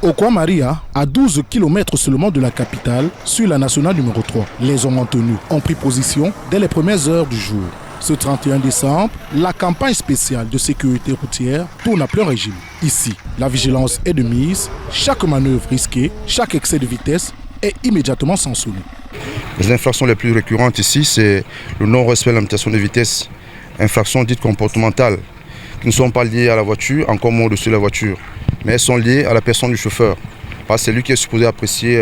Okwa Maria, à 12 km seulement de la capitale, sur la nationale numéro 3. Les hommes en tenue ont pris position dès les premières heures du jour. Ce 31 décembre, la campagne spéciale de sécurité routière tourne à plein régime. Ici, la vigilance est de mise, chaque manœuvre risquée, chaque excès de vitesse est immédiatement sanctionné. Les infractions les plus récurrentes ici, c'est le non-respect de la limitation de vitesse, infractions dites comportementales, qui ne sont pas liées à la voiture, encore moins au-dessus de la voiture, mais elles sont liées à la personne du chauffeur. Parce que c'est lui qui est supposé apprécier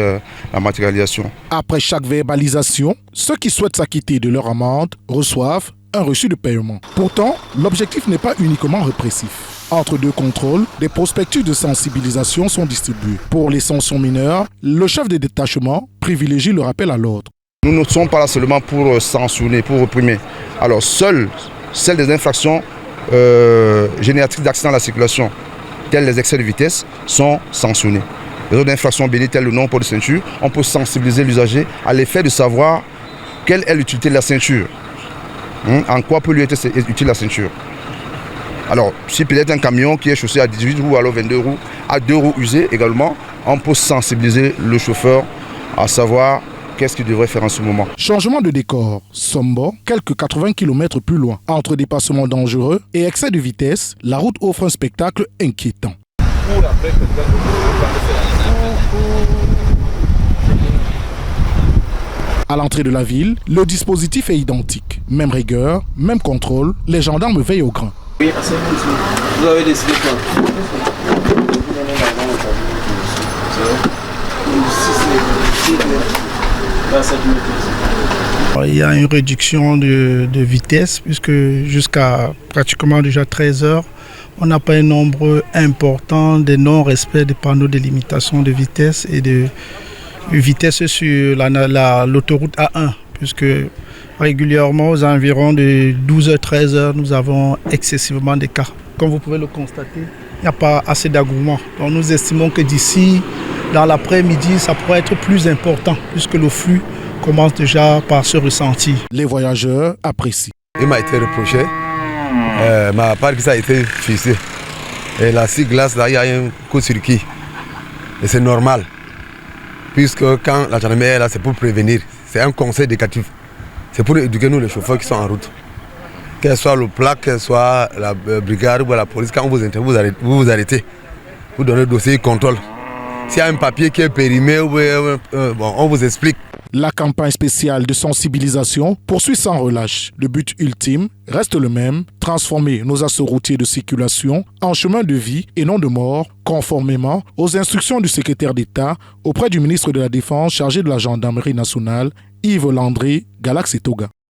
la matérialisation. Après chaque verbalisation, ceux qui souhaitent s'acquitter de leur amende reçoivent un reçu de paiement. Pourtant, l'objectif n'est pas uniquement répressif. Entre deux contrôles, des prospectus de sensibilisation sont distribués. Pour les sanctions mineures, le chef de détachement privilégie le rappel à l'ordre. Nous ne sommes pas là seulement pour sanctionner, pour réprimer. Alors, seules celles des infractions génératrices d'accidents à la circulation, telles les excès de vitesse, sont sanctionnées. Les autres infractions bénies, telles le non-port de ceinture, on peut sensibiliser l'usager à l'effet de savoir quelle est l'utilité de la ceinture. En quoi peut lui être utile la ceinture. Alors, si peut-être un camion qui est chaussé à 18 roues, alors 22 roues, à 2 roues usées également, on peut sensibiliser le chauffeur à savoir qu'est-ce qu'il devrait faire en ce moment. Changement de décor. Sombo, quelques 80 km plus loin. Entre dépassements dangereux et excès de vitesse, la route offre un spectacle inquiétant. À l'entrée de la ville, le dispositif est identique. Même rigueur, même contrôle, les gendarmes veillent au grain. Oui, vous avez décidé quoi? Il y a une réduction de vitesse puisque jusqu'à pratiquement déjà 13 heures, on n'a pas un nombre important de non-respect des panneaux de limitation de vitesse et de vitesse sur l'autoroute A1, puisque régulièrement aux environs de 12h-13h, nous avons excessivement de cas. Comme vous pouvez le constater, il n'y a pas assez d'engouement. Donc nous estimons que d'ici, dans l'après-midi, ça pourrait être plus important, puisque le flux commence déjà par se ressentir. Les voyageurs apprécient. Il m'a été reproché, ma part que ça a été fixé. Et la glace là, il y a un court-circuit. Et c'est normal. Puisque quand la gendarmerie est là, c'est pour prévenir. C'est un conseil éducatif. C'est pour éduquer nous les chauffeurs qui sont en route. Qu'elle soit le plaque, qu'elle soit la brigade ou la police, quand vous intervenez, vous vous arrêtez. Vous donnez le dossier, contrôle. S'il y a un papier qui est périmé, on vous explique. La campagne spéciale de sensibilisation poursuit sans relâche. Le but ultime reste le même, transformer nos assauts routiers de circulation en chemin de vie et non de mort, conformément aux instructions du secrétaire d'État auprès du ministre de la Défense chargé de la Gendarmerie nationale, Yves Landry, Galax et Toga.